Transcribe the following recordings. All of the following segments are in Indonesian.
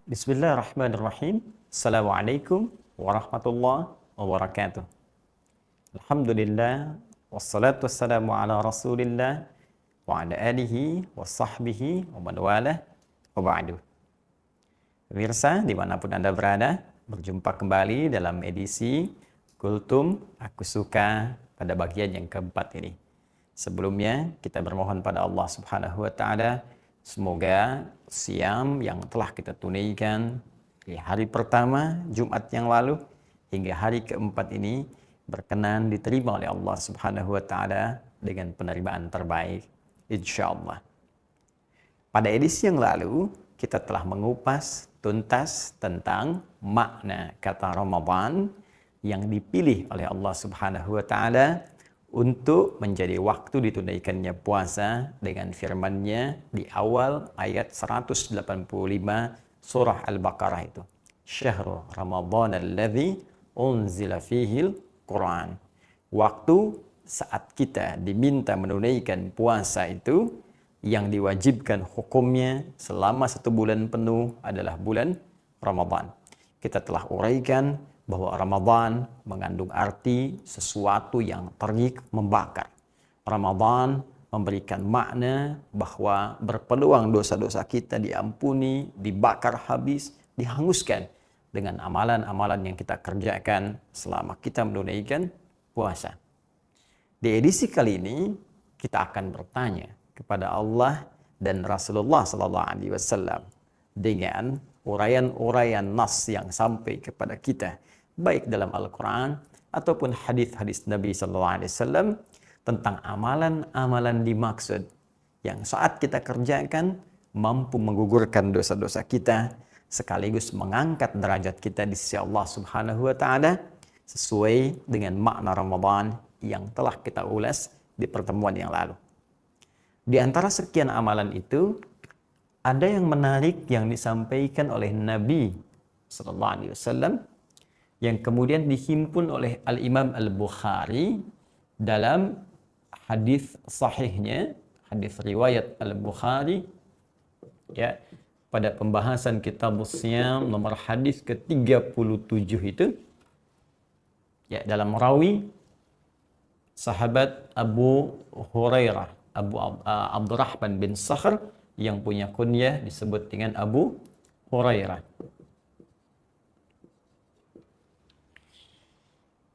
Bismillahirrahmanirrahim. Assalamualaikum warahmatullahi wabarakatuh. Alhamdulillah, wassalatu wassalamu ala rasulillah wa ala alihi wa sahbihi wa man walah wa ba'du. Pemirsa, dimanapun Anda berada, berjumpa kembali dalam edisi Kultum Aku Suka pada bagian yang keempat ini. Sebelumnya, kita bermohon pada Allah Subhanahu wa Ta'ala, semoga siam yang telah kita tunaikan di hari pertama Jumat yang lalu hingga hari keempat ini berkenan diterima oleh Allah Subhanahu wa Ta'ala dengan penerimaan terbaik, insyaallah. Pada edisi yang lalu kita telah mengupas tuntas tentang makna kata Ramadan yang dipilih oleh Allah Subhanahu wa Ta'ala untuk menjadi waktu ditunaikannya puasa dengan firman-Nya di awal ayat 185 surah Al-Baqarah itu. Syahrul Ramadan alladzi unzila fihil Quran. Waktu saat kita diminta menunaikan puasa itu, yang diwajibkan hukumnya selama 1 bulan penuh adalah bulan Ramadan. Kita telah uraikan bahwa Ramadan mengandung arti sesuatu yang terik membakar. Ramadan memberikan makna bahwa berpeluang dosa-dosa kita diampuni, dibakar habis, dihanguskan dengan amalan-amalan yang kita kerjakan selama kita menunaikan puasa. Di edisi kali ini kita akan bertanya kepada Allah dan Rasulullah SAW dengan uraian-uraian nas yang sampai kepada kita, baik dalam Al-Quran ataupun hadis-hadis Nabi SAW tentang amalan-amalan dimaksud yang saat kita kerjakan mampu menggugurkan dosa-dosa kita sekaligus mengangkat derajat kita di sisi Allah Subhanahu wa Ta'ala sesuai dengan makna Ramadan yang telah kita ulas di pertemuan yang lalu. Di antara sekian amalan itu ada yang menarik yang disampaikan oleh Nabi SAW yang kemudian dihimpun oleh Al-Imam Al-Bukhari dalam hadis sahihnya, hadis riwayat Al-Bukhari ya, pada pembahasan kitab Shiyam nomor hadis ke-37 itu ya, dalam rawi sahabat Abu Hurairah, Abdurrahman bin Sakhr yang punya kunyah disebut dengan Abu Hurairah.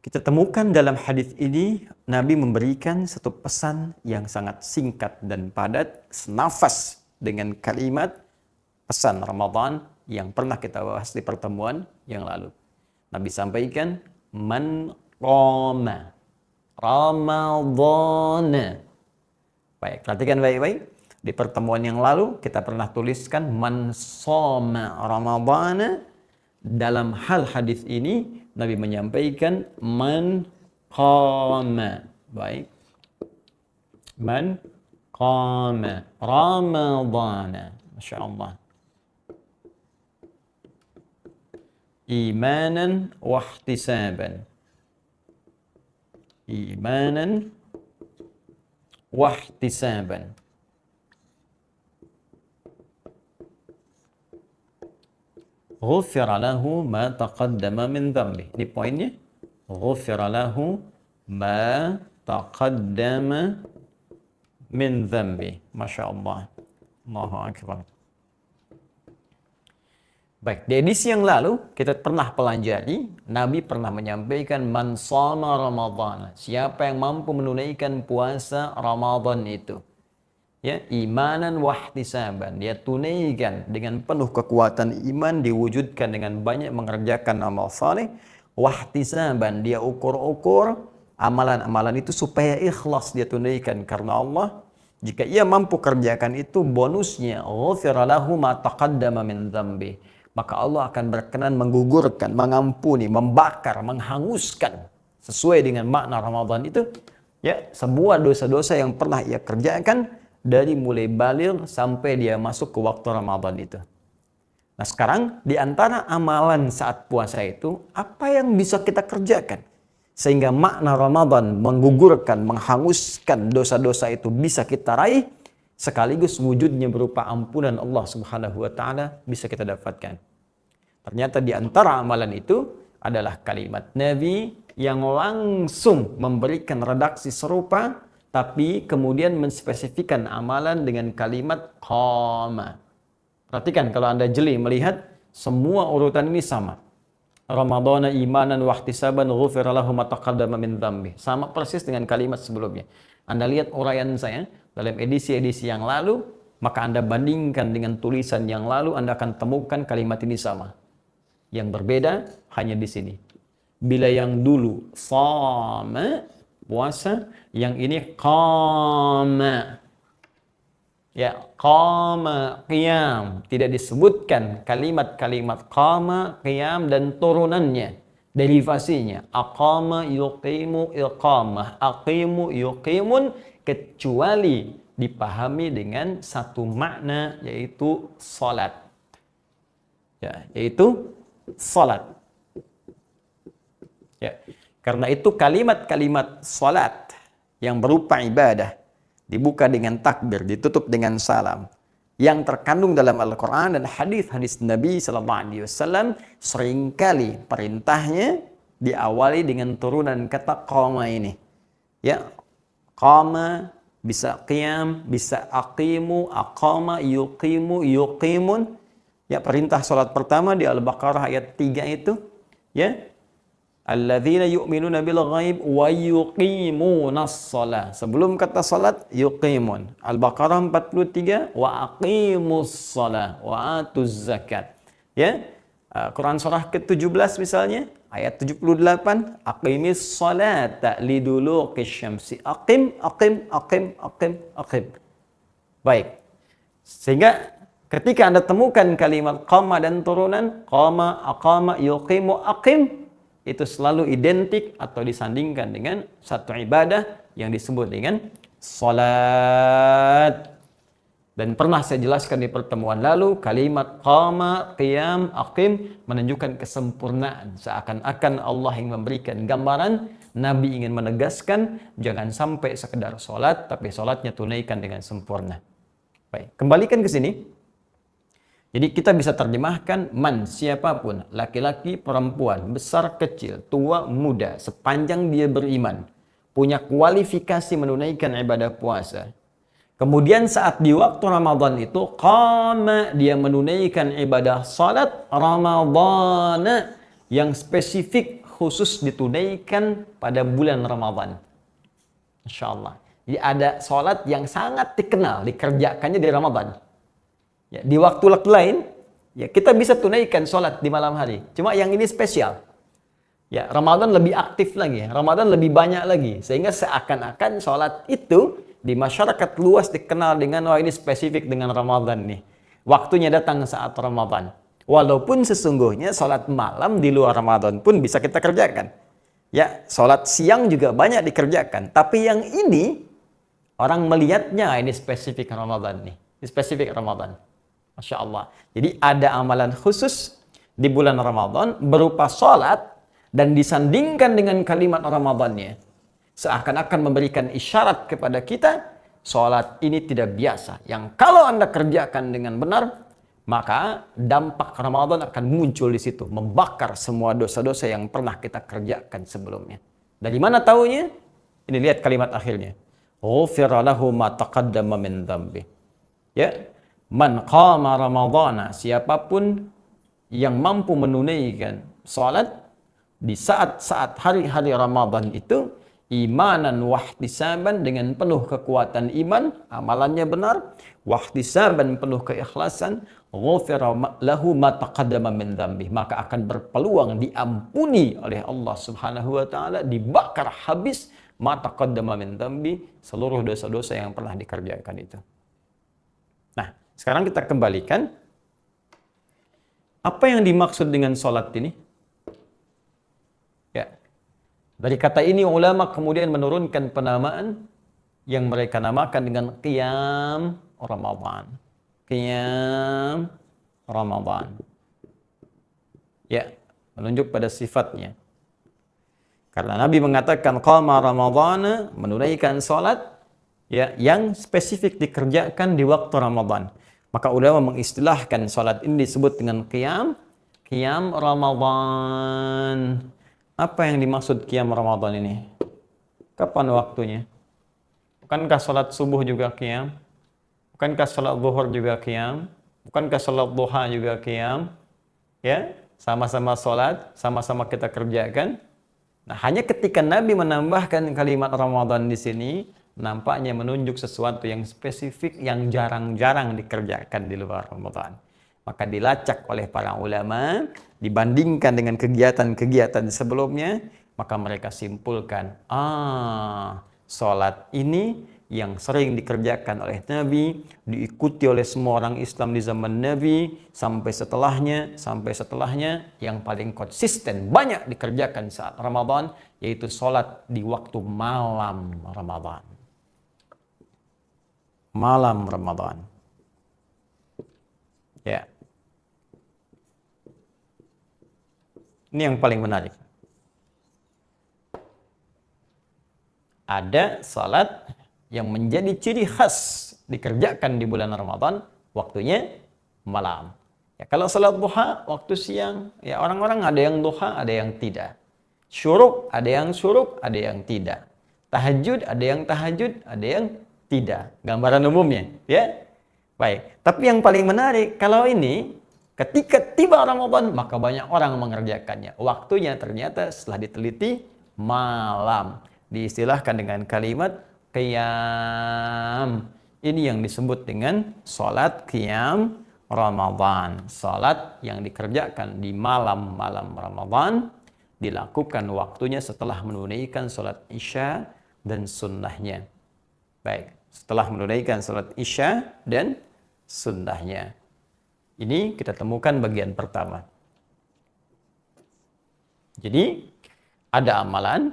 Kita temukan dalam hadis ini Nabi memberikan satu pesan yang sangat singkat dan padat, senafas dengan kalimat pesan Ramadan yang pernah kita bahas di pertemuan yang lalu. Nabi sampaikan, man qama Ramadhan. Baik, perhatikan baik-baik. Di pertemuan yang lalu kita pernah tuliskan man shoma Ramadhana. Dalam hal hadis ini Nabi menyampaikan man qama. Baik. Man qama Ramadhana. Masya Allah. Imanan wa ihtisaban. Imanan wa ihtisaban. Ghufira lahu ma taqaddama min dhanbi. Ini poinnya. Ghufira lahu ma taqaddama min dhanbi. Masya Allah. Allahu Akbar. Baik, di edisi yang lalu kita pernah pelajari, Nabi pernah menyampaikan man shoma Ramadhan. Siapa yang mampu menunaikan puasa Ramadan itu, ya, imanan wahtisaban, dia tunaikan dengan penuh kekuatan iman, diwujudkan dengan banyak mengerjakan amal saleh, wahtisaban, dia ukur-ukur amalan-amalan itu supaya ikhlas dia tunaikan karena Allah. Jika ia mampu kerjakan itu, bonusnya ghufira lahu ma taqaddama min dzambi. Maka Allah akan berkenan menggugurkan, mengampuni, membakar, menghanguskan sesuai dengan makna Ramadan itu, ya, sebuah dosa-dosa yang pernah ia kerjakan dari mulai baligh sampai dia masuk ke waktu Ramadan itu. Nah, sekarang di antara amalan saat puasa itu, apa yang bisa kita kerjakan sehingga makna Ramadan menggugurkan, menghanguskan dosa-dosa itu bisa kita raih, sekaligus wujudnya berupa ampunan Allah Subhanahu wa taala bisa kita dapatkan. Ternyata di antara amalan itu adalah kalimat Nabi yang langsung memberikan redaksi serupa tapi kemudian menspesifikkan amalan dengan kalimat qama. Perhatikan kalau Anda jeli melihat semua urutan ini sama. Ramadhana imanan wa ihtisaban ghufira lahu ma taqaddama min dhanbi. Sama persis dengan kalimat sebelumnya. Anda lihat uraian saya dalam edisi-edisi yang lalu, maka Anda bandingkan dengan tulisan yang lalu, Anda akan temukan kalimat ini sama. Yang berbeda hanya di sini. Bila yang dulu sama, puasa, yang ini qama. Ya, qama, qiyam. Tidak disebutkan kalimat-kalimat qama, qiyam dan turunannya, derivasinya. Aqama, yuqimu, iqamah. Aqimu, yuqimun, kecuali dipahami dengan satu makna, yaitu salat. Ya, yaitu salat. Ya, karena itu kalimat-kalimat salat yang berupa ibadah dibuka dengan takbir, ditutup dengan salam, yang terkandung dalam Al-Quran dan hadis-hadis Nabi SAW seringkali perintahnya diawali dengan turunan kata qama ini. Ya, qama bisa qiyam, bisa aqimu, aqama, yuqimu, yuqimun. Ya, perintah salat pertama di Al-Baqarah ayat 3 itu, ya, alladzina yu'minuna bil ghaib wa yuqimunas shalah. Sebelum kata salat yuqimun. Al-Baqarah 43 wa aqimus shalah wa atuz zakat. Ya. Quran surah ke-17 misalnya ayat 78 aqimis salata liduluqis syamsi. Aqim. Baik. Sehingga ketika Anda temukan kalimat qama dan turunan qama, aqama, yuqimu, aqim, itu selalu identik atau disandingkan dengan satu ibadah yang disebut dengan salat. Dan pernah saya jelaskan di pertemuan lalu, kalimat qama, qiyam, aqim menunjukkan kesempurnaan. Seakan-akan Allah yang memberikan gambaran, Nabi ingin menegaskan, jangan sampai sekedar salat, tapi salatnya tunaikan dengan sempurna. Baik, kembalikan ke sini. Jadi kita bisa terjemahkan man, siapapun, laki-laki, perempuan, besar, kecil, tua, muda, sepanjang dia beriman, punya kualifikasi menunaikan ibadah puasa. Kemudian saat di waktu Ramadan itu, qama, dia menunaikan ibadah salat Ramadan yang spesifik khusus ditunaikan pada bulan Ramadan. Masya Allah. Jadi ada salat yang sangat dikenal, dikerjakannya di Ramadan. Ya, di waktu-waktu lain, ya kita bisa tunaikan sholat di malam hari. Cuma yang ini spesial. Ya, Ramadan lebih aktif lagi, Ramadan lebih banyak lagi. Sehingga seakan-akan sholat itu di masyarakat luas dikenal dengan, wah ini spesifik dengan Ramadan nih. Waktunya datang saat Ramadan. Walaupun sesungguhnya sholat malam di luar Ramadan pun bisa kita kerjakan. Ya, sholat siang juga banyak dikerjakan. Tapi yang ini, orang melihatnya ini spesifik Ramadan nih. Ini spesifik Ramadan. Masya Allah. Jadi ada amalan khusus di bulan Ramadan berupa sholat dan disandingkan dengan kalimat Ramadannya. Seakan-akan memberikan isyarat kepada kita, sholat ini tidak biasa. Yang kalau Anda kerjakan dengan benar, maka dampak Ramadan akan muncul di situ. Membakar semua dosa-dosa yang pernah kita kerjakan sebelumnya. Dari mana taunya? Ini lihat kalimat akhirnya. Ghufira lahu ma taqaddama min dhanbi. Ya. Man qama ramadhana, siapapun yang mampu menunaikan salat di saat-saat hari-hari Ramadan itu imanan wahtisaban, dengan penuh kekuatan iman, amalannya benar, wahtisaban, penuh keikhlasan, ghufira lahu ma taqaddama min dhanbi, maka akan berpeluang diampuni oleh Allah Subhanahu wa taala, dibakar habis ma taqaddama min dhanbi, seluruh dosa-dosa yang pernah dikerjakan itu. Nah, sekarang kita kembalikan, apa yang dimaksud dengan sholat ini? Ya, dari kata ini ulama kemudian menurunkan penamaan yang mereka namakan dengan qiyam Ramadan. Qiyam Ramadan. Ya, menunjuk pada sifatnya. Karena Nabi mengatakan qama Ramadhana, menunaikan sholat ya, yang spesifik dikerjakan di waktu Ramadan. Maka ulama mengistilahkan salat ini disebut dengan qiyam Ramadan. Apa yang dimaksud qiyam Ramadan ini? Kapan waktunya? Bukankah salat subuh juga qiyam? Bukankah salat zuhur juga qiyam? Bukankah salat duha juga qiyam? Ya, sama-sama salat, sama-sama kita kerjakan. Nah, hanya ketika Nabi menambahkan kalimat Ramadan di sini, nampaknya menunjuk sesuatu yang spesifik yang jarang-jarang dikerjakan di luar Ramadan. Maka dilacak oleh para ulama, dibandingkan dengan kegiatan-kegiatan sebelumnya, maka mereka simpulkan, salat ini yang sering dikerjakan oleh Nabi, diikuti oleh semua orang Islam di zaman Nabi, sampai setelahnya, yang paling konsisten banyak dikerjakan saat Ramadan, yaitu salat di waktu malam Ramadan. Malam Ramadan. Ya. Ini yang paling menarik. Ada salat yang menjadi ciri khas dikerjakan di bulan Ramadan, waktunya malam. Ya, kalau salat duha waktu siang, ya orang-orang ada yang duha, ada yang tidak. Syuruk, ada yang syuruk, ada yang tidak. Tahajud, ada yang tahajud, ada yang tidak. Gambaran umumnya, ya. Baik. Tapi yang paling menarik, kalau ini ketika tiba Ramadan, maka banyak orang mengerjakannya. Waktunya ternyata setelah diteliti malam. Diistilahkan dengan kalimat qiyam. Ini yang disebut dengan salat qiyam Ramadan. Salat yang dikerjakan di malam-malam Ramadan, dilakukan waktunya setelah menunaikan salat Isya dan sunnahnya. Baik, setelah menunaikan salat Isya dan sunnahnya. Ini kita temukan bagian pertama. Jadi, ada amalan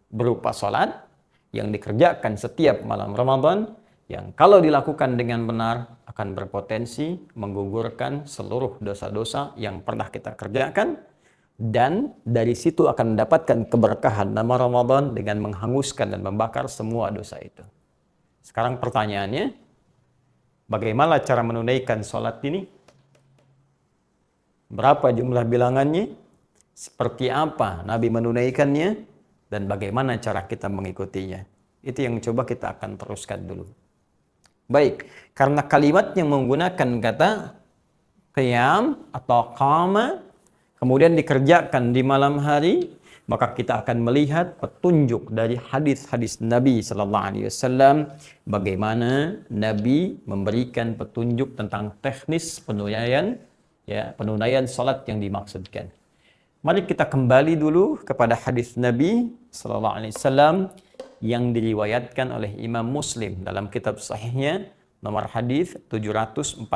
berupa salat yang dikerjakan setiap malam Ramadan, yang kalau dilakukan dengan benar akan berpotensi menggugurkan seluruh dosa-dosa yang pernah kita kerjakan, dan dari situ akan mendapatkan keberkahan nama Ramadan dengan menghanguskan dan membakar semua dosa itu. Sekarang pertanyaannya, bagaimana cara menunaikan salat ini? Berapa jumlah bilangannya? Seperti apa Nabi menunaikannya? Dan bagaimana cara kita mengikutinya? Itu yang coba kita akan teruskan dulu. Baik, karena kalimat yang menggunakan kata qiyam atau qama, kemudian dikerjakan di malam hari, maka kita akan melihat petunjuk dari hadis-hadis Nabi Sallallahu Alaihi Wasallam, bagaimana Nabi memberikan petunjuk tentang teknis penunaian salat yang dimaksudkan. Mari kita kembali dulu kepada hadis Nabi Sallallahu Alaihi Wasallam yang diriwayatkan oleh Imam Muslim dalam kitab sahihnya, nomor hadis 749.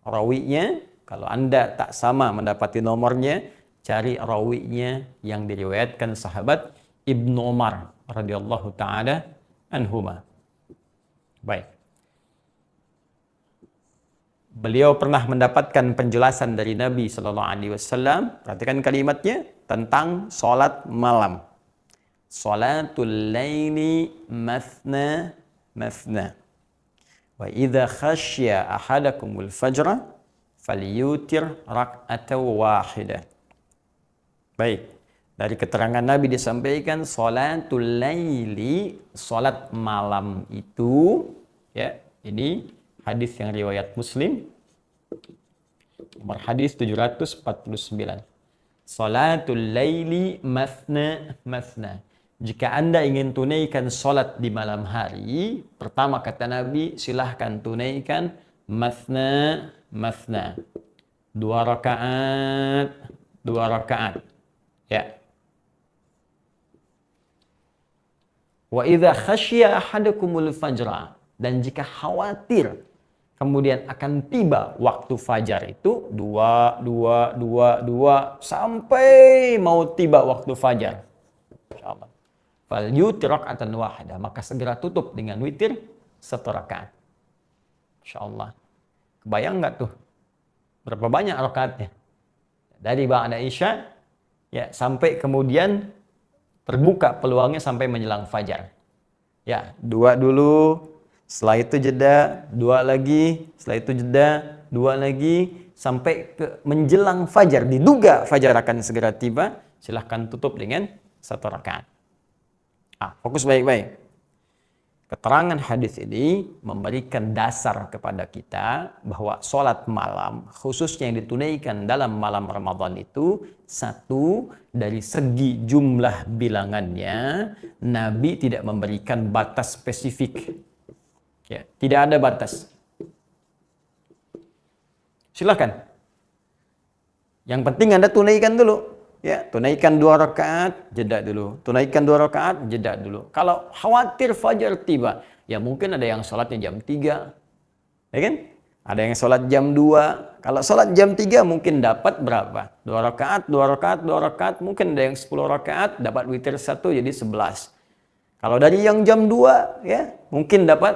Rawinya, kalau Anda tak sama mendapati nomornya, cari rawinya yang diriwayatkan sahabat Ibnu Umar radhiyallahu taala anhuma. Baik. Beliau pernah mendapatkan penjelasan dari Nabi Sallallahu Alaihi Wasallam. Perhatikan kalimatnya tentang salat malam. Salatul laili mathna mathna. Wa idza khasya ahadakumul fajra falyutir rak'atan wahidah. Baik. Dari keterangan Nabi disampaikan salatul laili, salat malam itu, ya, ini hadis yang riwayat Muslim, nomor hadis 749. Salatul laili mathna mathna. Jika Anda ingin tunaikan salat di malam hari, pertama kata Nabi, silahkan tunaikan mathna mathna. 2 rakaat, 2 rakaat. Ya. Wa idza khasyiya ahadakumul fajra, dan jika khawatir kemudian akan tiba waktu fajar itu 2 sampai mau tiba waktu fajar, insyaallah, fal yutir rak'atan wahidah, maka segera tutup dengan witir 1 rakaat. Insyaallah. Kebayang nggak tuh berapa banyak rakaatnya? Dari ba'da Isya, ya, sampai kemudian terbuka peluangnya sampai menjelang fajar. Ya, 2 dulu, setelah itu jeda, 2 lagi, setelah itu jeda, 2 lagi, sampai ke menjelang fajar, diduga fajar akan segera tiba, silahkan tutup dengan 1 rakaat. Fokus baik-baik. Keterangan hadis ini memberikan dasar kepada kita bahwa sholat malam, khususnya yang ditunaikan dalam malam Ramadan itu, satu, dari segi jumlah bilangannya, Nabi tidak memberikan batas spesifik. Ya, tidak ada batas. Silakan. Yang penting Anda tunaikan dulu. Ya, tunaikan 2 rakaat, jeda dulu. Tunaikan 2 rakaat, jeda dulu. Kalau khawatir fajar tiba, ya mungkin ada yang sholatnya jam 3. Ya kan? Ada yang sholat jam 2. Kalau sholat jam 3 mungkin dapat berapa? 2 rakaat, 2 rakaat, 2 rakaat. Mungkin ada yang 10 rakaat, dapat witir 1 jadi 11. Kalau dari yang jam 2, ya mungkin dapat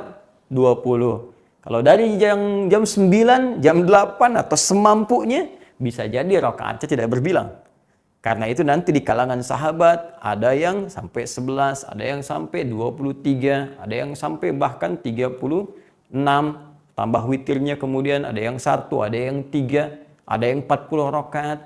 20. Kalau dari jam 9, jam 8 atau semampunya, bisa jadi rakaatnya tidak berbilang. Karena itu nanti di kalangan sahabat ada yang sampai 11, ada yang sampai 23, ada yang sampai bahkan 36, tambah witirnya kemudian ada yang 1, ada yang 3, ada yang 40 rakaat.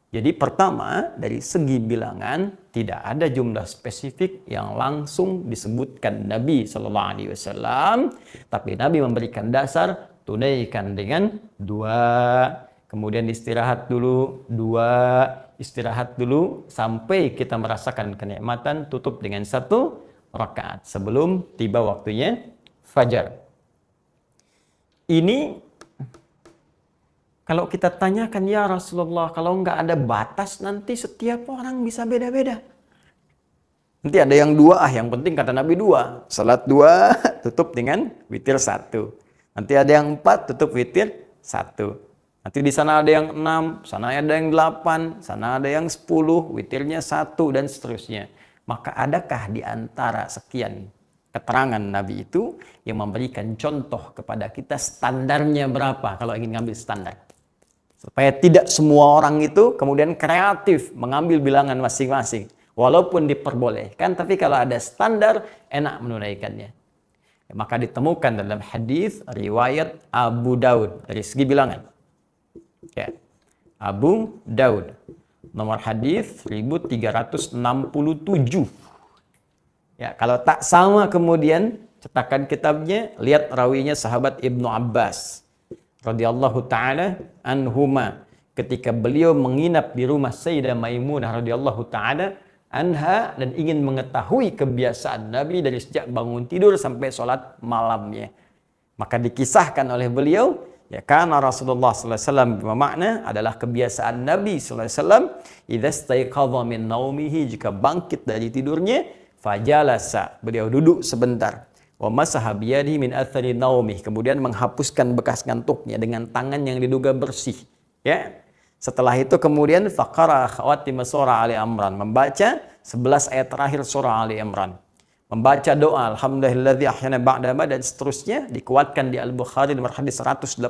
Jadi pertama, dari segi bilangan tidak ada jumlah spesifik yang langsung disebutkan Nabi Shallallahu Alaihi Wasallam, tapi Nabi memberikan dasar tunaikan dengan 2. Kemudian istirahat dulu, 2, istirahat dulu sampai kita merasakan kenikmatan, tutup dengan 1 rakaat sebelum tiba waktunya fajar. Ini kalau kita tanyakan, ya Rasulullah, kalau nggak ada batas nanti setiap orang bisa beda-beda. Nanti ada yang 2, yang penting kata Nabi 2. Salat 2, tutup dengan witir 1. Nanti ada yang 4, tutup witir 1. Nanti di sana ada yang 6, sana ada yang 8, sana ada yang 10, witirnya 1, dan seterusnya. Maka adakah di antara sekian keterangan Nabi itu yang memberikan contoh kepada kita standarnya berapa kalau ingin ngambil standar? Supaya tidak semua orang itu kemudian kreatif mengambil bilangan masing-masing. Walaupun diperbolehkan, tapi kalau ada standar, enak menunaikannya. Maka ditemukan dalam hadis riwayat Abu Daud dari segi bilangan. Ya. Abu Daud nomor hadis 1367. Ya, kalau tak sama kemudian cetakan kitabnya, lihat rawinya sahabat Ibnu Abbas radhiyallahu taala anhuma, ketika beliau menginap di rumah Sayyidah Maimunah radhiyallahu taala anha dan ingin mengetahui kebiasaan Nabi dari sejak bangun tidur sampai sholat malamnya. Maka dikisahkan oleh beliau, ya, karena Rasulullah sallallahu alaihi wasallam bermakna adalah kebiasaan Nabi sallallahu alaihi wasallam, idza staiqadha min naumihi, jika bangkit dari tidurnya, fajalasa, beliau duduk sebentar, wa masaha biyadihi min athari naumih, kemudian menghapuskan bekas ngantuknya dengan tangan yang diduga bersih, ya. Setelah itu kemudian faqara khawatim surah Ali Imran, membaca 11 ayat terakhir surah Ali Imran. Membaca doa alhamdulillahilladzi ahyana ba'da ma, dan seterusnya, dikuatkan di Al-Bukhari nomor hadis 181,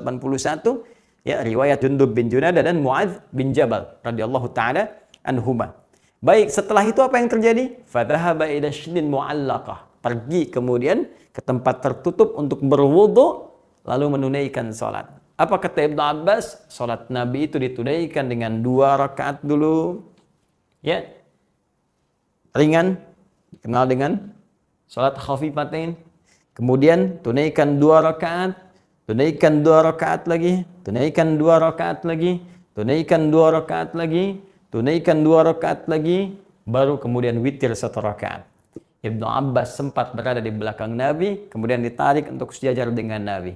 ya, riwayat Jundub bin Junadah dan Muadz bin Jabal radhiyallahu taala anhuma. Baik, setelah itu apa yang terjadi? Fadhahaba ila sydin mu'allaqah, pergi kemudian ke tempat tertutup untuk berwudu lalu menunaikan salat. Apa kata Ibnu Abbas? Salat Nabi itu ditunaikan dengan 2 rakaat dulu, ya, ringan, dikenal dengan salat khafifatain. Kemudian tunaikan 2 rakaat, tunaikan 2 rakaat lagi, tunaikan 2 rakaat lagi, tunaikan 2 rakaat lagi, tunaikan 2 rakaat lagi, baru kemudian witir 1 rakaat. Ibnu Abbas sempat berada di belakang Nabi, kemudian ditarik untuk sejajar dengan Nabi.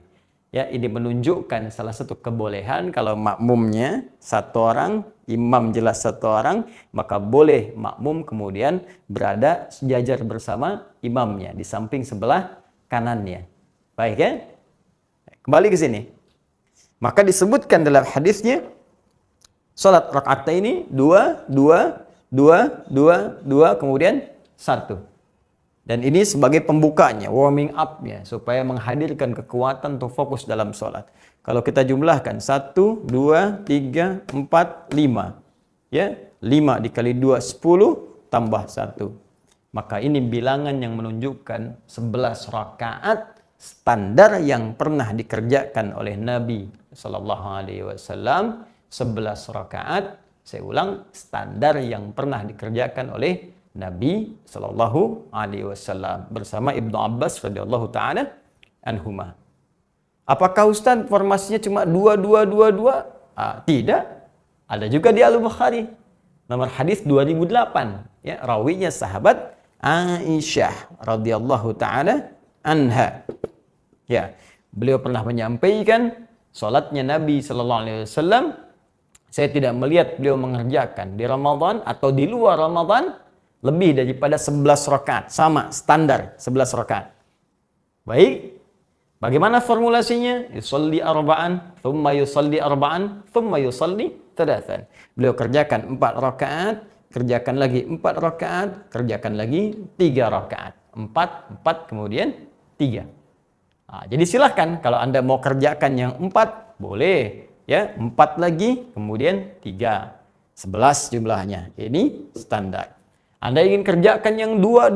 Ya, ini menunjukkan salah satu kebolehan kalau makmumnya 1 orang, imam jelas 1 orang, maka boleh makmum kemudian berada sejajar bersama imamnya di samping sebelah kanannya. Baik, ya? Kembali ke sini. Maka disebutkan dalam hadisnya, salat rakaat ini 2, 2, 2, 2, 2, kemudian 1. Dan ini sebagai pembukanya, warming up-nya, supaya menghadirkan kekuatan untuk fokus dalam sholat. Kalau kita jumlahkan 1, 2, 3, 4, 5. Ya, 5 dikali 2, 10, tambah 1. Maka ini bilangan yang menunjukkan 11 rakaat standar yang pernah dikerjakan oleh Nabi Sallallahu Alaihi Wasallam. 11 rakaat, saya ulang, standar yang pernah dikerjakan oleh Nabi Sallallahu Alaihi Wasallam bersama Ibnu Abbas radhiyallahu taala anhuma. Apakah Ustaz formasinya cuma 2-2-2-2? Tidak. Ada juga di Al-Bukhari. Nomor hadis 2008. Ya, rawinya sahabat Aisyah radhiyallahu taala anha. Ya, beliau pernah menyampaikan salatnya Nabi sallallahu alaihi wasallam, saya tidak melihat beliau mengerjakan di Ramadan atau di luar Ramadan lebih daripada 11 rakaat. Sama, standar 11 rakaat. Baik. Bagaimana formulasinya? Yusalli arba'an, thumma yusalli arba'an, thumma yusalli thalathan. Beliau kerjakan 4 rakaat, kerjakan lagi 4 rakaat, kerjakan lagi 3 rakaat. 4, kemudian 3. Jadi silahkan kalau Anda mau kerjakan yang 4, boleh. Ya, 4 lagi, kemudian 3. 11 jumlahnya. Ini standar. Anda ingin kerjakan yang 2,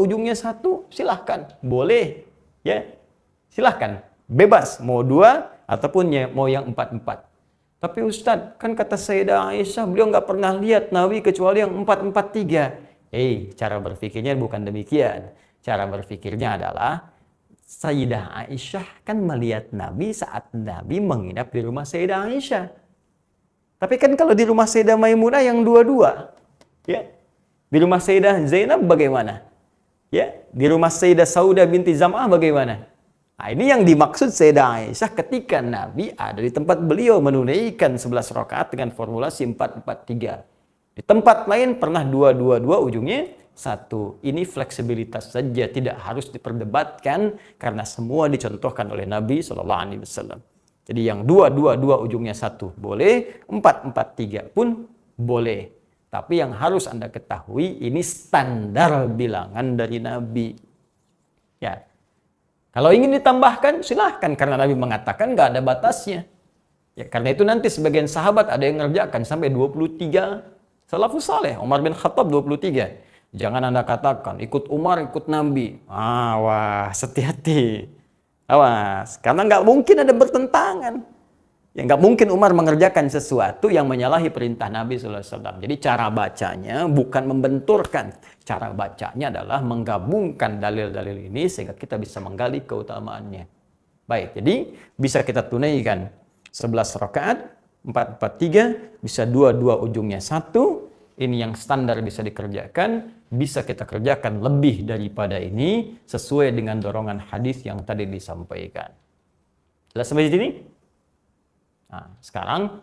ujungnya 1, silahkan. Boleh. Ya, silahkan. Bebas. Mau 2, ataupun mau yang 4. Tapi Ustadz, kan kata Sayyidah Aisyah, beliau nggak pernah lihat Nabi kecuali yang 4-4-3. Cara berpikirnya bukan demikian. Cara berpikirnya adalah, Sayyidah Aisyah kan melihat Nabi saat Nabi menginap di rumah Sayyidah Aisyah. Tapi kan kalau di rumah Sayyidah Maimunah yang 2, ya. Di rumah Sayyidah Zainab bagaimana? Ya, di rumah Sayyidah Saudah binti Zam'ah bagaimana? Ini yang dimaksud Sayyidah Aisyah ketika Nabi ada di tempat beliau menunaikan 11 rakaat dengan formulasi 4-4-3. Di tempat lain pernah 2-2-2 ujungnya 1. Ini fleksibilitas saja, tidak harus diperdebatkan karena semua dicontohkan oleh Nabi SAW. Jadi yang 2-2-2 ujungnya 1 boleh, 4-4-3 pun boleh. Tapi yang harus Anda ketahui ini standar bilangan dari Nabi. Ya. Kalau ingin ditambahkan silahkan karena Nabi mengatakan nggak ada batasnya. Ya, karena itu nanti sebagian sahabat ada yang ngerjakan sampai 23 salafus saleh. Umar bin Khattab 23. Jangan Anda katakan ikut Umar, ikut Nabi. Wah, hati-hati. Awas, karena nggak mungkin ada bertentangan. Ya, nggak mungkin Umar mengerjakan sesuatu yang menyalahi perintah Nabi SAW. Jadi cara bacanya bukan membenturkan. Cara bacanya adalah menggabungkan dalil-dalil ini sehingga kita bisa menggali keutamaannya. Baik, jadi bisa kita tunaikan 11 rakaat, 4-4-3, bisa 2-2 ujungnya 1. Ini yang standar bisa dikerjakan. Bisa kita kerjakan lebih daripada ini sesuai dengan dorongan hadis yang tadi disampaikan. Jelas sampai di sini? Nah, sekarang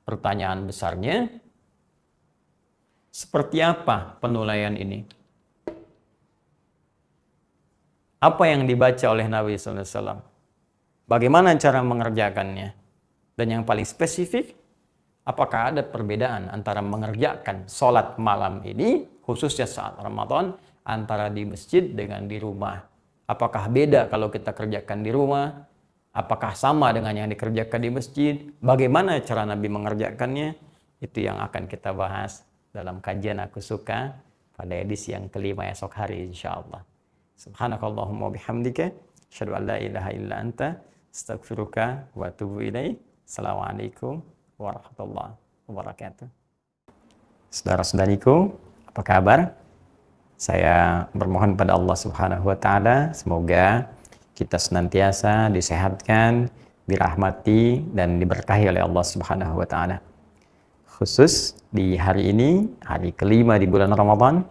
pertanyaan besarnya, seperti apa penulaian ini? Apa yang dibaca oleh Nabi SAW? Bagaimana cara mengerjakannya? Dan yang paling spesifik, apakah ada perbedaan antara mengerjakan sholat malam ini, khususnya saat Ramadan, antara di masjid dengan di rumah? Apakah beda kalau kita kerjakan di rumah? Apakah sama dengan yang dikerjakan di masjid? Bagaimana cara Nabi mengerjakannya? Itu yang akan kita bahas dalam kajian Aku Suka pada edisi yang kelima esok hari insyaallah. Subhanakallahumma bihamdika asyhadu an la ilaha illa anta astaghfiruka wa atubu ilaik. Assalamualaikum warahmatullahi wabarakatuh. Saudara-saudariku, apa kabar? Saya bermohon pada Allah Subhanahu wa taala semoga kita senantiasa disehatkan, dirahmati dan diberkahi oleh Allah Subhanahu wa taala. Khusus di hari ini, hari kelima di bulan Ramadan,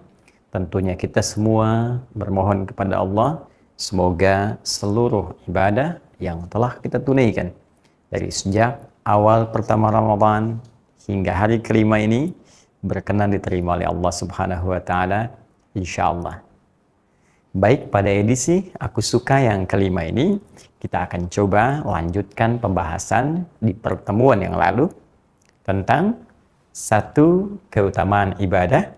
tentunya kita semua bermohon kepada Allah semoga seluruh ibadah yang telah kita tunaikan dari sejak awal pertama Ramadan hingga hari kelima ini berkenan diterima oleh Allah Subhanahu wa taala insyaallah. Baik, pada edisi Aku Suka yang kelima ini, kita akan coba lanjutkan pembahasan di pertemuan yang lalu tentang satu keutamaan ibadah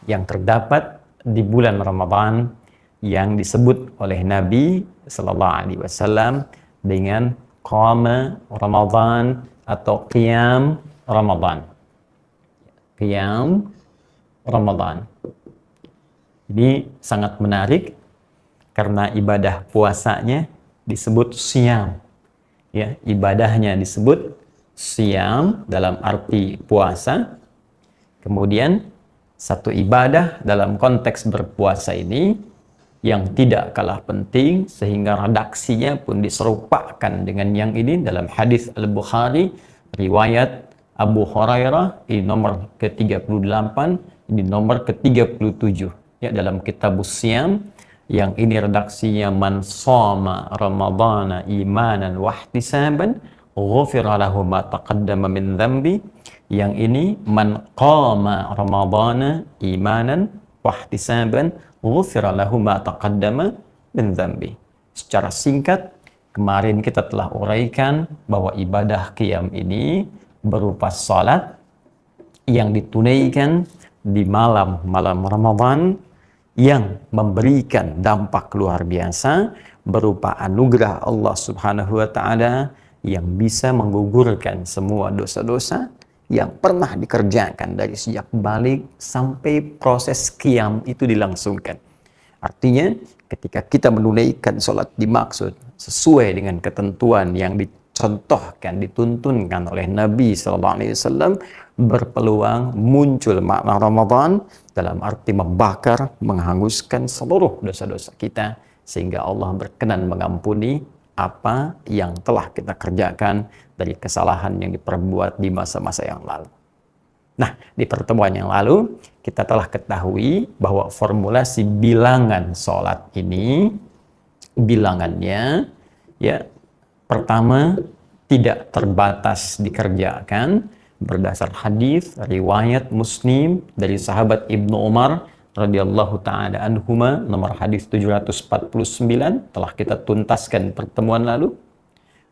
yang terdapat di bulan Ramadan yang disebut oleh Nabi Sallallahu Alaihi Wasallam dengan Qama Ramadan atau Qiyam Ramadan. Qiyam Ramadan. Ini sangat menarik karena ibadah puasanya disebut siyam. Ya, ibadahnya disebut siyam dalam arti puasa. Kemudian satu ibadah dalam konteks berpuasa ini yang tidak kalah penting sehingga redaksinya pun diserupakan dengan yang ini dalam hadis Al-Bukhari riwayat Abu Hurairah di nomor ke-38, di nomor ke-37 ya dalam Kitabus Siyam, yang ini redaksinya man shoma ramadhana imanan wahtisaban ghufira lahu ma taqaddama min dhanbi. Yang ini man qama ramadhana imanan wahtisaban ghufira lahu ma taqaddama min dhanbi. Secara singkat, kemarin kita telah uraikan bahwa ibadah qiyam ini berupa salat yang ditunaikan di malam-malam Ramadan yang memberikan dampak luar biasa berupa anugerah Allah Subhanahu wa taala yang bisa menggugurkan semua dosa-dosa yang pernah dikerjakan dari sejak balik sampai proses qiyam itu dilangsungkan. Artinya ketika kita menunaikan sholat dimaksud sesuai dengan ketentuan yang dicontohkan, dituntunkan oleh Nabi SAW, berpeluang muncul makna Ramadan dalam arti membakar, menghanguskan seluruh dosa-dosa kita sehingga Allah berkenan mengampuni apa yang telah kita kerjakan dari kesalahan yang diperbuat di masa-masa yang lalu. Nah, di pertemuan yang lalu kita telah ketahui bahwa formulasi bilangan sholat ini, bilangannya ya pertama tidak terbatas dikerjakan berdasar hadis riwayat Muslim dari sahabat Ibnu Umar radhiyallahu taala anhuma nomor hadis 749, telah kita tuntaskan pertemuan lalu.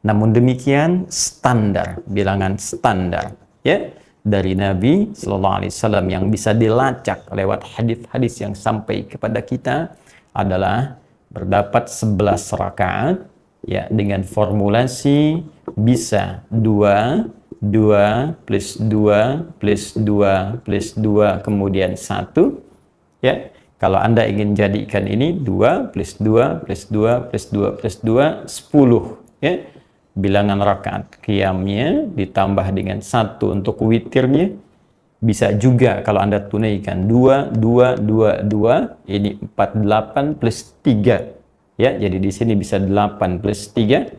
Namun demikian standar, bilangan standar ya dari Nabi sallallahu alaihi wasallam yang bisa dilacak lewat hadis-hadis yang sampai kepada kita adalah berdapat 11 rakaat ya dengan formulasi bisa 2 plus 2 plus 2 plus 2 kemudian 1 ya. Kalau Anda ingin jadikan ini 2 plus 2 plus 2 plus 2 plus 2 10 ya. Bilangan rakaat qiyamnya ditambah dengan 1 untuk witirnya. Bisa juga kalau Anda tunaikan 2 2 2 2 ini 48 plus 3 ya. Jadi di sini bisa 8 plus 3.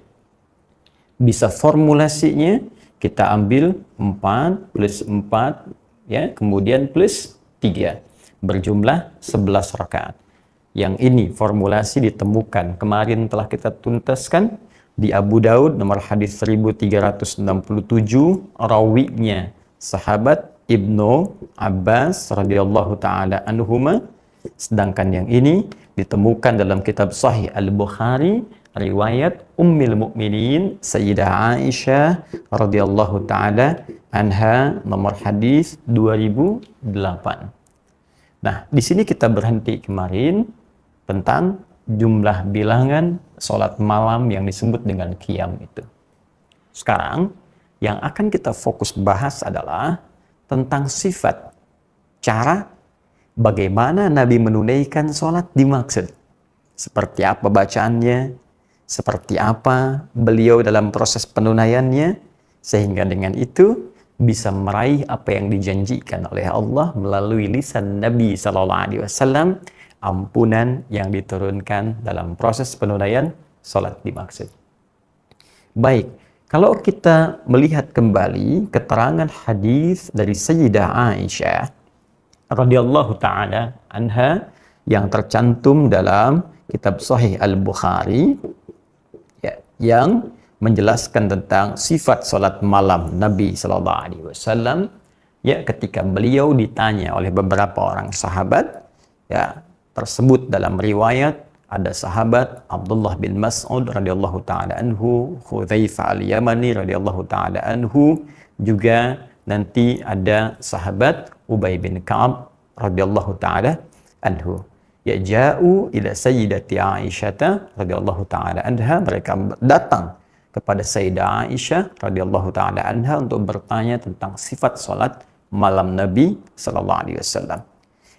Bisa formulasinya kita ambil 4 plus 4 ya, kemudian plus 3 berjumlah 11 rakaat. Yang ini formulasi ditemukan kemarin telah kita tuntaskan di Abu Daud nomor hadis 1367, rawinya sahabat Ibnu Abbas radhiyallahu taala anhuma. Sedangkan yang ini ditemukan dalam kitab Sahih Al-Bukhari riwayat Ummul Mukminin Sayyidah Aisyah radhiyallahu taala anha nomor hadis 2008. Nah, di sini kita berhenti kemarin tentang jumlah bilangan sholat malam yang disebut dengan qiyam itu. Sekarang yang akan kita fokus bahas adalah tentang sifat, cara bagaimana Nabi menunaikan sholat dimaksud. Seperti apa bacaannya, seperti apa beliau dalam proses penunaiannya, sehingga dengan itu bisa meraih apa yang dijanjikan oleh Allah melalui lisan Nabi SAW, ampunan yang diturunkan dalam proses penunaian sholat dimaksud. Baik, kalau kita melihat kembali keterangan hadis dari Sayyidah Aisyah radhiyallahu taala anha yang tercantum dalam kitab Sahih Al-Bukhari ya, yang menjelaskan tentang sifat sholat malam Nabi Sallallahu Alaihi Wasallam ya, ketika beliau ditanya oleh beberapa orang sahabat ya, tersebut dalam riwayat ada sahabat Abdullah bin Mas'ud radhiyallahu taala anhu, Hudzaifah al-Yamani radhiyallahu taala anhu, juga nanti ada sahabat Ubay bin Ka'ab radhiyallahu taala anhu. Ya, ja'u ila sayyidati Aisyah radhiyallahu taala anha, mereka datang kepada Sayyidah Aisyah radhiyallahu taala anha untuk bertanya tentang sifat salat malam Nabi sallallahu alaihi wasallam.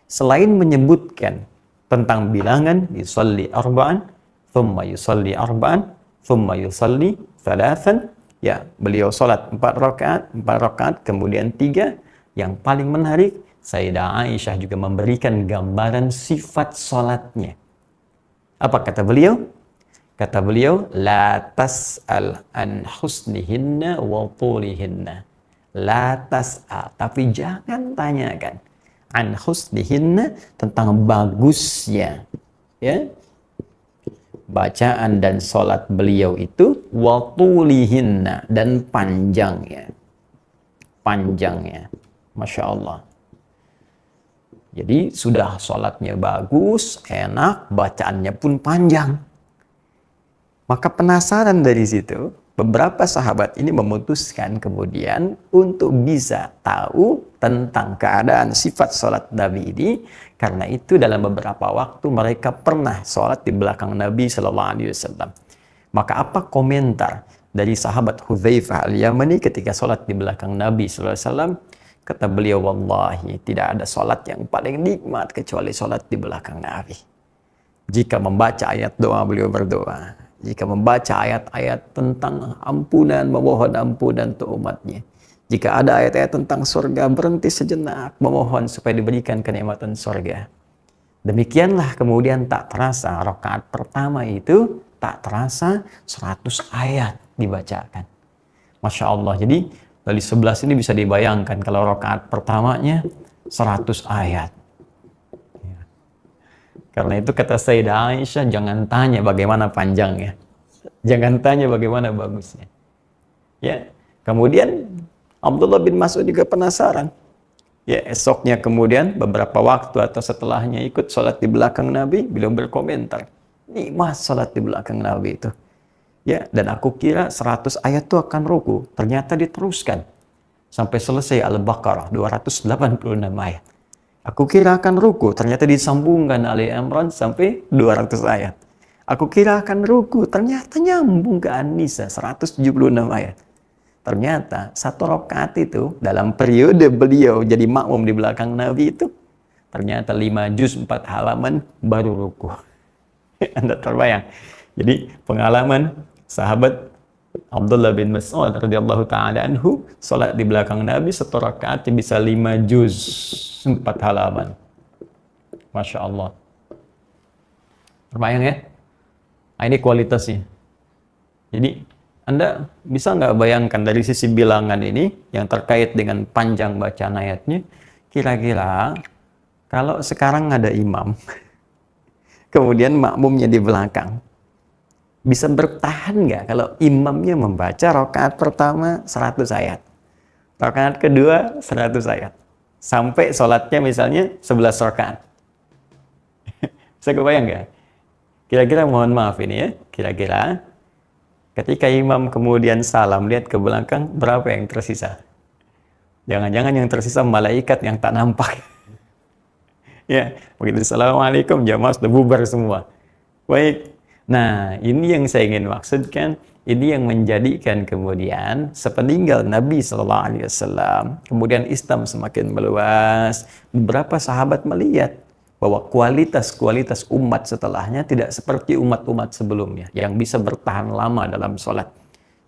Selain menyebutkan tentang bilangan yusalli arba'an, thumma yusalli arba'an, thumma yusalli thalathan. Ya, beliau salat 4 rakaat, kemudian 3. Yang paling menarik, Sayyidah Aisyah juga memberikan gambaran sifat salatnya. Apa kata beliau? Kata beliau, la tas'al an husnihinna wa tulihinna. La tas'al, tapi jangan tanyakan an husnihinna, tentang bagusnya, ya, bacaan dan sholat beliau itu, wa tulihinna, dan panjangnya. Masya Allah. Jadi sudah sholatnya bagus, enak, bacaannya pun panjang. Maka penasaran dari situ, beberapa sahabat ini memutuskan kemudian untuk bisa tahu tentang keadaan sifat sholat Nabi ini. Karena itu dalam beberapa waktu mereka pernah sholat di belakang Nabi SAW. Maka apa komentar dari sahabat Hudzaifah al-Yamani ketika sholat di belakang Nabi SAW? Kata beliau, wallahi tidak ada sholat yang paling nikmat kecuali sholat di belakang Nabi. Jika membaca ayat doa, beliau berdoa. Jika membaca ayat-ayat tentang ampunan, memohon ampunan untuk umatnya. Jika ada ayat-ayat tentang surga, berhenti sejenak, memohon supaya diberikan kenikmatan surga. Demikianlah kemudian tak terasa, rakaat pertama itu tak terasa 100 ayat dibacakan. Masya Allah. Jadi dari 11 ini bisa dibayangkan kalau rakaat pertamanya 100 ayat. Karena itu kata Sayyidah Aisyah, jangan tanya bagaimana panjangnya. Jangan tanya bagaimana bagusnya. Ya. Kemudian Abdullah bin Mas'ud juga penasaran. Ya, esoknya kemudian beberapa waktu atau setelahnya ikut sholat di belakang Nabi, beliau berkomentar, nikmat sholat di belakang Nabi itu. Ya, dan aku kira 100 ayat itu akan ruku. Ternyata diteruskan sampai selesai Al-Baqarah 286 ayat. Aku kira akan ruku, ternyata disambungkan Ali Imran sampai 200 ayat. Aku kira akan ruku, ternyata nyambung ke An-Nisa 176 ayat. Ternyata satu rakaat itu dalam periode beliau jadi makmum di belakang Nabi itu, ternyata 5 juz 4 halaman baru ruku. Anda terbayang. Jadi pengalaman sahabat Abdullah bin Mas'ud radhiyallahu ta'ala anhu, salat di belakang Nabi satu rakaat bisa 5 juz 4 halaman. Masya Allah. Terbayang ya? Nah, ini kualitasnya. Jadi Anda bisa nggak bayangkan dari sisi bilangan ini yang terkait dengan panjang bacaan ayatnya, kira-kira kalau sekarang ada imam kemudian makmumnya di belakang, bisa bertahan nggak kalau imamnya membaca rakaat pertama 100 ayat, rakaat kedua 100 ayat, sampai sholatnya misalnya 11 rakaat? Saya kebayang nggak? Kira-kira mohon maaf ini ya, kira-kira ketika imam kemudian salam, lihat ke belakang, berapa yang tersisa? Jangan-jangan yang tersisa malaikat yang tak nampak. Ya, begitu assalamualaikum, jamaah sudah bubar semua. Baik. Nah, ini yang saya ingin maksudkan, ini yang menjadikan kemudian sepeninggal Nabi SAW, kemudian Islam semakin meluas. Beberapa sahabat melihat bahwa kualitas umat setelahnya tidak seperti umat-umat sebelumnya, yang bisa bertahan lama dalam sholat,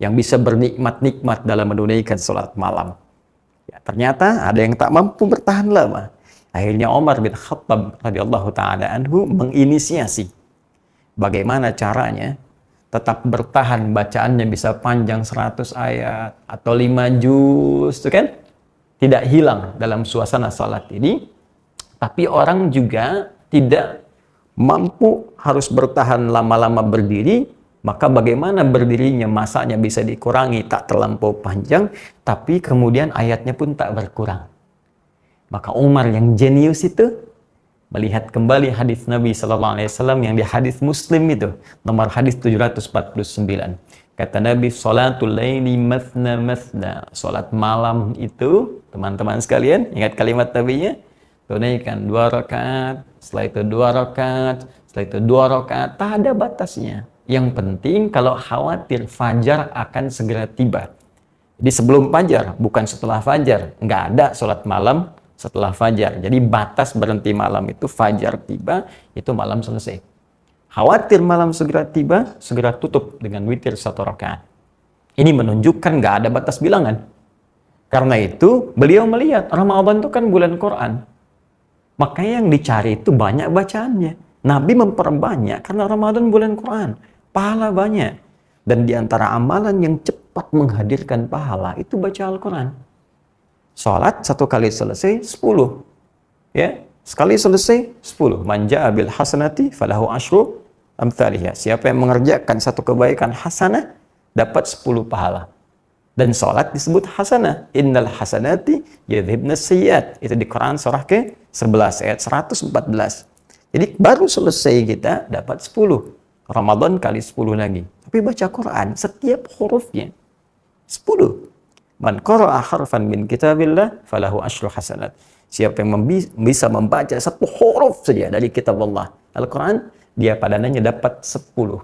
yang bisa bernikmat-nikmat dalam menunaikan sholat malam. Ya, ternyata ada yang tak mampu bertahan lama. Akhirnya Umar bin Khattab radhiyallahu ta'ala anhu menginisiasi bagaimana caranya tetap bertahan bacaannya bisa panjang 100 ayat atau 5 juz, itu kan tidak hilang dalam suasana salat ini. Tapi orang juga tidak mampu harus bertahan lama-lama berdiri, maka bagaimana berdirinya masanya bisa dikurangi tak terlampau panjang, tapi kemudian ayatnya pun tak berkurang. Maka Umar yang jenius itu melihat kembali hadis Nabi SAW yang di hadis Muslim itu, nomor hadis 749. Kata Nabi, sholatul laili mathna mathna. Salat malam itu, teman-teman sekalian, ingat kalimat Nabi-nya, tunaikan 2 rakaat, setelah itu 2 rakaat, setelah itu 2 rakaat, tak ada batasnya. Yang penting kalau khawatir fajar akan segera tiba. Jadi sebelum fajar, bukan setelah fajar. Nggak ada sholat malam setelah fajar. Jadi batas berhenti malam itu fajar tiba, itu malam selesai. Khawatir malam segera tiba, segera tutup dengan witir 1 rakaat. Ini menunjukkan nggak ada batas bilangan. Karena itu beliau melihat Ramadan itu kan bulan Quran. Makanya yang dicari itu banyak bacaannya. Nabi memperbanyak karena Ramadan bulan Quran. Pahala banyak. Dan di antara amalan yang cepat menghadirkan pahala itu baca Al-Quran. Salat 1 kali selesai 10. Ya, sekali selesai 10. Man ja'a bil hasanati falahu asyru amthaliha. Siapa yang mengerjakan 1 kebaikan hasanah dapat 10 pahala. Dan salat disebut hasanah. Innal hasanati yudhibnas sayyiat. Itu di Quran surah ke-11 ayat 114. Jadi baru selesai kita dapat 10. Ramadan kali 10 lagi. Tapi baca Quran setiap hurufnya 10. Man qara'a harfan min kitabillah falahu asyru hasanat. Siapa yang bisa membaca 1 huruf saja dari kitab Allah, Al-Quran, dia padananya dapat 10.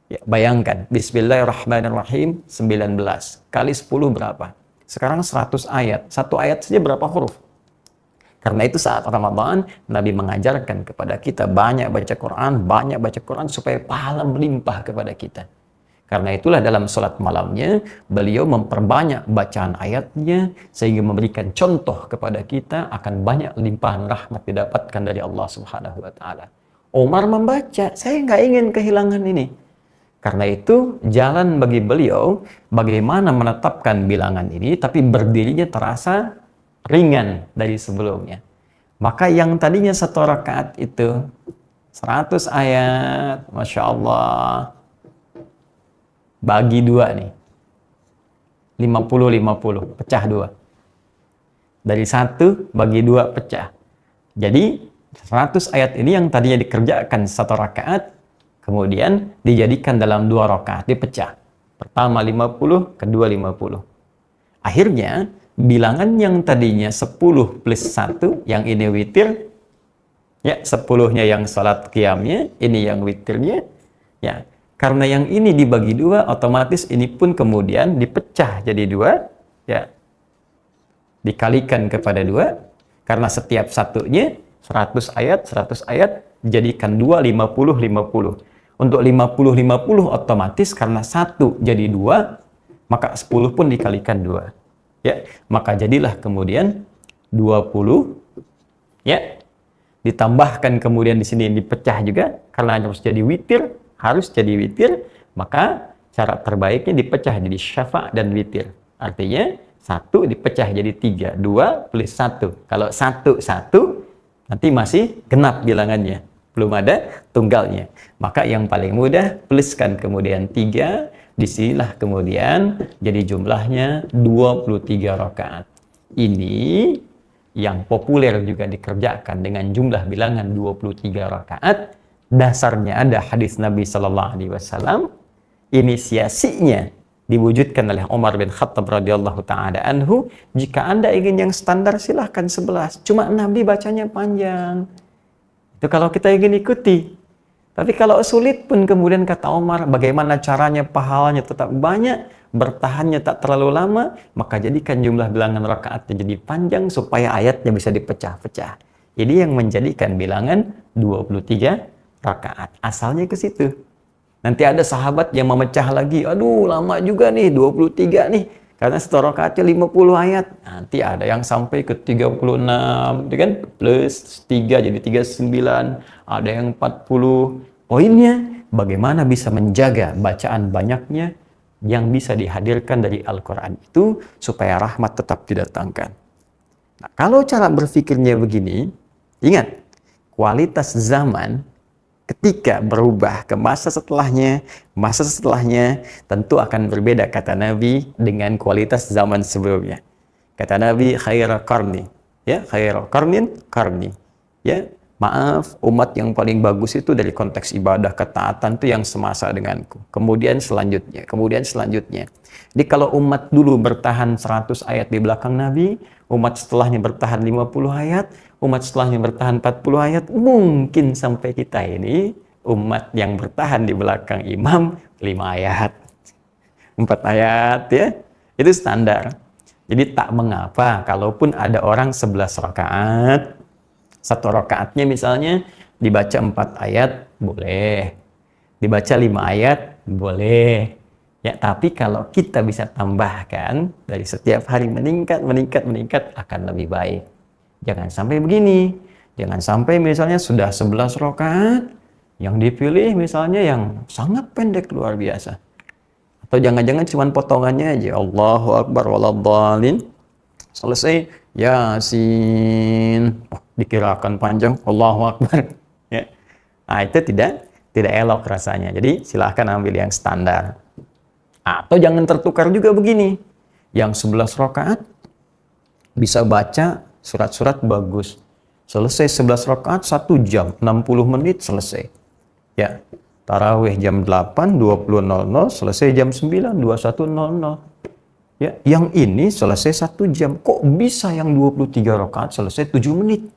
Ya, bayangkan, Bismillahirrahmanirrahim 19 kali 10 berapa? Sekarang 100 ayat. 1 ayat saja berapa huruf? Karena itu saat Ramadan, Nabi mengajarkan kepada kita banyak baca Quran supaya pahala melimpah kepada kita. Karena itulah dalam sholat malamnya, beliau memperbanyak bacaan ayatnya, sehingga memberikan contoh kepada kita akan banyak limpahan rahmat didapatkan dari Allah Subhanahu wa Ta'ala. Umar membaca, saya nggak ingin kehilangan ini. Karena itu, jalan bagi beliau bagaimana menetapkan bilangan ini, tapi berdirinya terasa ringan dari sebelumnya. Maka yang tadinya 1 rakaat itu 100 ayat, Masya Allah, bagi 2 nih. 50-50, pecah 2. Dari 1 bagi 2 pecah. Jadi 100 ayat ini yang tadinya dikerjakan 1 rakaat, kemudian dijadikan dalam 2 rakaat, dipecah. Pertama 50, kedua 50. Akhirnya, bilangan yang tadinya 10 plus 1, yang ini witir, ya 10-nya yang salat qiyamnya, ini yang witirnya, ya. Karena yang ini dibagi 2, otomatis ini pun kemudian dipecah jadi 2, ya. Dikalikan kepada 2, karena setiap satunya 100 ayat, jadikan 2, 50. Untuk 50-50 otomatis karena 1 jadi 2, maka 10 pun dikalikan 2. Ya, maka jadilah kemudian 20, ya. Ditambahkan kemudian di sini dipecah juga karena harus jadi witir, maka cara terbaiknya dipecah jadi syafa' dan witir. Artinya 1 dipecah jadi 3, 2 plus 1. Kalau 1 nanti masih genap bilangannya, belum ada tunggalnya. Maka yang paling mudah pluskan kemudian 3, disinilah kemudian jadi jumlahnya 23 rakaat. Ini yang populer juga dikerjakan dengan jumlah bilangan 23 rakaat. Dasarnya ada hadis Nabi Sallallahu Alaihi Wasallam. Inisiasinya diwujudkan oleh Umar bin Khattab radhiyallahu ta'ala anhu. Jika Anda ingin yang standar silahkan 11. Cuma Nabi bacanya panjang. Itu kalau kita ingin ikuti. Tapi kalau sulit pun kemudian kata Umar, bagaimana caranya pahalanya tetap banyak, bertahannya tak terlalu lama, maka jadikan jumlah bilangan rakaatnya jadi panjang supaya ayatnya bisa dipecah-pecah. Ini yang menjadikan bilangan 23 rakaat. Asalnya ke situ. Nanti ada sahabat yang memecah lagi, aduh lama juga nih, 23 nih. Karena 1 rakaatnya 50 ayat. Nanti ada yang sampai ke 36, kan? Plus 3 jadi 39. Ada yang 40. Poinnya, bagaimana bisa menjaga bacaan banyaknya yang bisa dihadirkan dari Al-Quran itu supaya rahmat tetap didatangkan. Nah, kalau cara berpikirnya begini, ingat, kualitas zaman ketika berubah ke masa setelahnya tentu akan berbeda, kata Nabi, dengan kualitas zaman sebelumnya. Kata Nabi, khaira qarni, ya, khaira qarnin qarni. Ya, maaf, umat yang paling bagus itu dari konteks ibadah, ketaatan itu yang semasa denganku. Kemudian selanjutnya. Jadi kalau umat dulu bertahan 100 ayat di belakang Nabi, umat setelahnya bertahan 50 ayat, umat setelahnya bertahan 40 ayat, mungkin sampai kita ini umat yang bertahan di belakang imam 5 ayat, 4 ayat, ya. Itu standar. Jadi tak mengapa, kalaupun ada orang 11 rakaat, satu rakaatnya misalnya dibaca 4 ayat, boleh. Dibaca 5 ayat, boleh. Ya, tapi kalau kita bisa tambahkan dari setiap hari meningkat akan lebih baik. Jangan sampai begini. Jangan sampai misalnya sudah 11 rakaat yang dipilih misalnya yang sangat pendek luar biasa. Atau jangan-jangan cuma potongannya aja. Allahu Akbar waladhdallin. Selesai Yasin. Oh, dikirakan panjang. Allahu Akbar. Ya. Nah, itu tidak elok rasanya. Jadi silahkan ambil yang standar. Atau jangan tertukar juga begini. Yang 11 rakaat bisa baca surat-surat bagus. Selesai 11 rakaat 1 jam, 60 menit selesai. Ya. Tarawih jam 8, 20.00, selesai jam 9, 21.00. Ya, yang ini selesai 1 jam. Kok bisa yang 23 rakaat selesai 7 menit?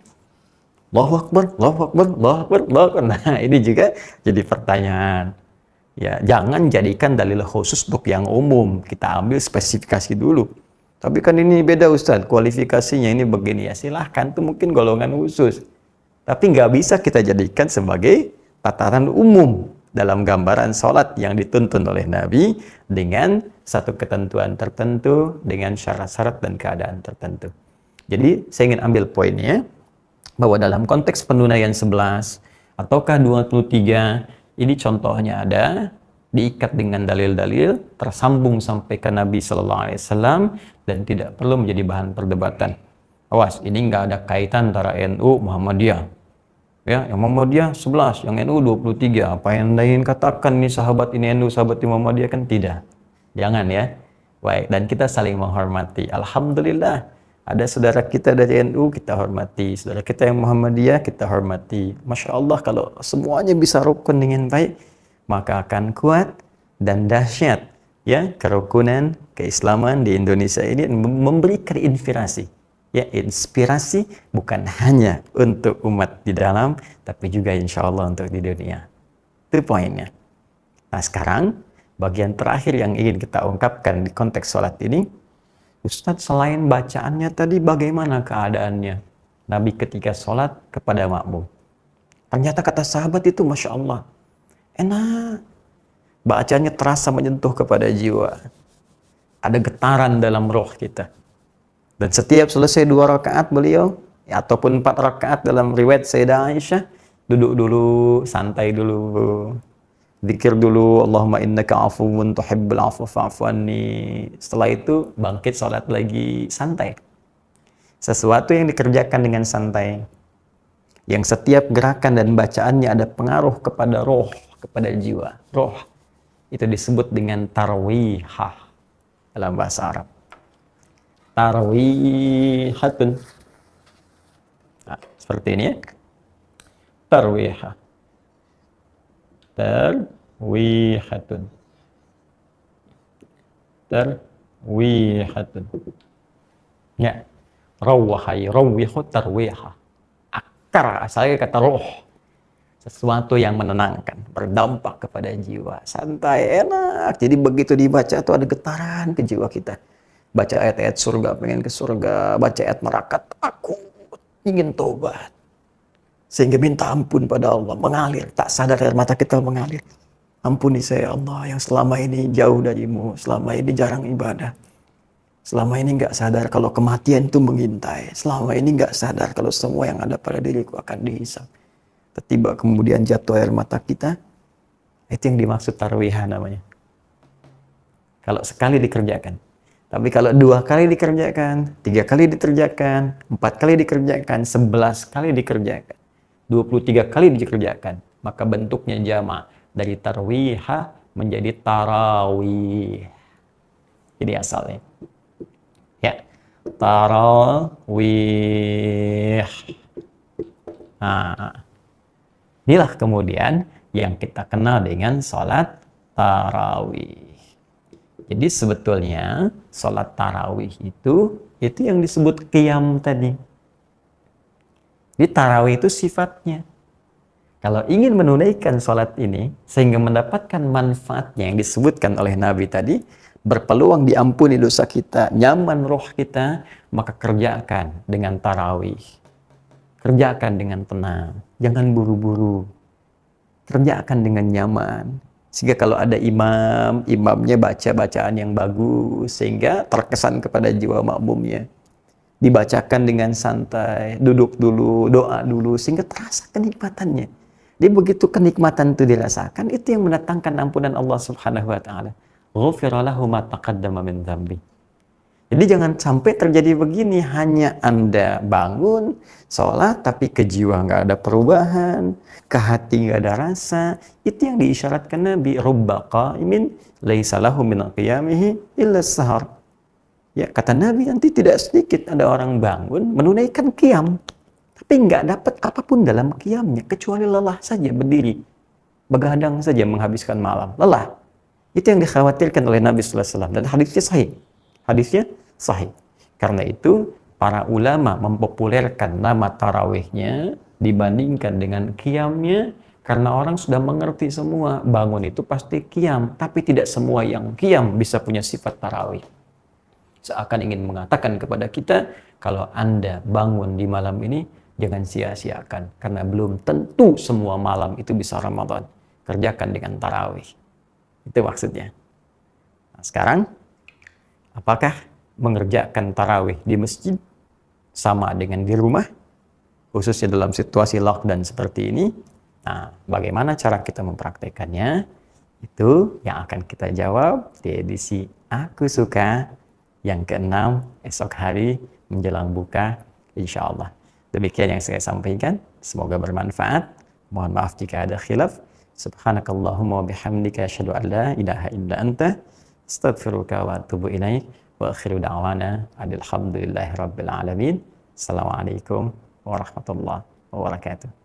Allahu Akbar, Allahu Akbar, Allahu Akbar, Allahu Akbar. Nah, ini juga jadi pertanyaan. Ya, jangan jadikan dalil khusus untuk yang umum. Kita ambil spesifikasi dulu. Tapi kan ini beda Ustaz, kualifikasinya ini begini ya. Silahkan, itu mungkin golongan khusus. Tapi nggak bisa kita jadikan sebagai tataran umum dalam gambaran sholat yang dituntun oleh Nabi dengan satu ketentuan tertentu, dengan syarat-syarat dan keadaan tertentu. Jadi, saya ingin ambil poinnya, bahwa dalam konteks penunaian 11 ataukah 23, ini contohnya ada, diikat dengan dalil-dalil, tersambung sampai ke Nabi Sallallahu Alaihi Wasallam, dan tidak perlu menjadi bahan perdebatan. Awas, ini nggak ada kaitan antara NU Muhammadiyah. Ya, yang Muhammadiyah 11, yang NU 23. Apa yang Anda ingin katakan nih sahabat ini NU, sahabat ini Muhammadiyah? Kan tidak. Jangan ya. Baik, dan kita saling menghormati. Alhamdulillah, ada saudara kita dari NU, kita hormati. Saudara kita yang Muhammadiyah, kita hormati. Masya Allah, kalau semuanya bisa rukun dengan baik, maka akan kuat dan dahsyat ya kerukunan keislaman di Indonesia ini, memberikan inspirasi. Ya, inspirasi bukan hanya untuk umat di dalam, tapi juga insya Allah untuk di dunia. Itu poinnya. Nah, sekarang bagian terakhir yang ingin kita ungkapkan di konteks sholat ini, Ustadz, selain bacaannya tadi bagaimana keadaannya Nabi ketika sholat kepada makmum? Ternyata kata sahabat itu Masya Allah, enak. Bacaannya terasa menyentuh kepada jiwa. Ada getaran dalam roh kita. Dan setiap selesai 2 rakaat beliau, ya, ataupun 4 rakaat dalam riwayat Sayyidah Aisyah, duduk dulu, santai dulu. Zikir dulu, Allahumma innaka afuwun tuhibbul afwa fa'fu anni. Setelah itu bangkit salat lagi, santai. Sesuatu yang dikerjakan dengan santai, yang setiap gerakan dan bacaannya ada pengaruh kepada roh, kepada jiwa. Roh itu disebut dengan tarwihah dalam bahasa Arab. Tarwihatun. Nah, seperti ini ya. Tarwihah. Tarwihatun. Tarwihatun. Ya. Rawwahai, rawwihu tarwihah. Akar asalnya kata roh. Sesuatu yang menenangkan, berdampak kepada jiwa. Santai, enak. Jadi begitu dibaca tuh ada getaran ke jiwa kita. Baca ayat-ayat surga, pengen ke surga. Baca ayat neraka, takut, ingin tobat. Sehingga minta ampun pada Allah, mengalir. Tak sadar air mata kita mengalir. Ampuni saya Allah yang selama ini jauh darimu, selama ini jarang ibadah. Selama ini nggak sadar kalau kematian itu mengintai. Selama ini nggak sadar kalau semua yang ada pada diriku akan dihisab. Tiba kemudian jatuh air mata kita. Itu yang dimaksud tarwihah namanya. Kalau sekali dikerjakan. Tapi kalau 2 kali dikerjakan, 3 kali dikerjakan, 4 kali dikerjakan, 11 kali dikerjakan, 23 kali dikerjakan, maka bentuknya jama' dari tarwihah menjadi tarawih. Ini asalnya. Ya, tarawih. Nah, inilah kemudian yang kita kenal dengan sholat tarawih. Jadi sebetulnya sholat tarawih itu yang disebut qiyam tadi. Jadi tarawih itu sifatnya. Kalau ingin menunaikan sholat ini sehingga mendapatkan manfaatnya yang disebutkan oleh Nabi tadi, berpeluang diampuni dosa kita, nyaman roh kita, maka kerjakan dengan tarawih. Kerjakan dengan tenang, jangan buru-buru. Kerjakan dengan nyaman. Sehingga kalau ada imamnya baca bacaan yang bagus, sehingga terkesan kepada jiwa makmumnya. Dibacakan dengan santai, duduk dulu, doa dulu, sehingga terasa kenikmatannya. Jadi begitu kenikmatan itu dirasakan, itu yang mendatangkan ampunan Allah Subhanahu wa taala. Ghufira lahu ma taqaddama min dzambi. Jadi jangan sampai terjadi begini, hanya Anda bangun, sholat, tapi ke jiwa nggak ada perubahan, ke hati nggak ada rasa. Itu yang diisyaratkan Nabi, rubba qa'imin laisa lahu min qiyamihi illa sahar. Ya, kata Nabi, nanti tidak sedikit ada orang bangun menunaikan qiyam, tapi nggak dapat apapun dalam qiyamnya, kecuali lelah saja berdiri, begadang saja menghabiskan malam, lelah. Itu yang dikhawatirkan oleh Nabi sallallahu alaihi wasallam, dan hadisnya sahih. Hadisnya sahih. Karena itu para ulama mempopulerkan nama tarawihnya dibandingkan dengan qiyamnya, karena orang sudah mengerti semua bangun itu pasti qiyam, tapi tidak semua yang qiyam bisa punya sifat tarawih. Seakan ingin mengatakan kepada kita, kalau Anda bangun di malam ini jangan sia-siakan, karena belum tentu semua malam itu bisa Ramadan. Kerjakan dengan tarawih. Itu maksudnya. Nah, sekarang apakah mengerjakan tarawih di masjid sama dengan di rumah, khususnya dalam situasi lockdown seperti ini? Nah, bagaimana cara kita mempraktekannya? Itu yang akan kita jawab di edisi Aku Suka yang ke-6 esok hari menjelang buka, insya Allah. Demikian yang saya sampaikan. Semoga bermanfaat. Mohon maaf jika ada khilaf. Subhanakallahumma wa bihamdika asyhadu an la ilaha illa anta astaghfiruka wa atubu ilaik. Wa akhiru da'wana alhamdulillahi rabbil alamin. Assalamualaikum warahmatullahi wabarakatuh.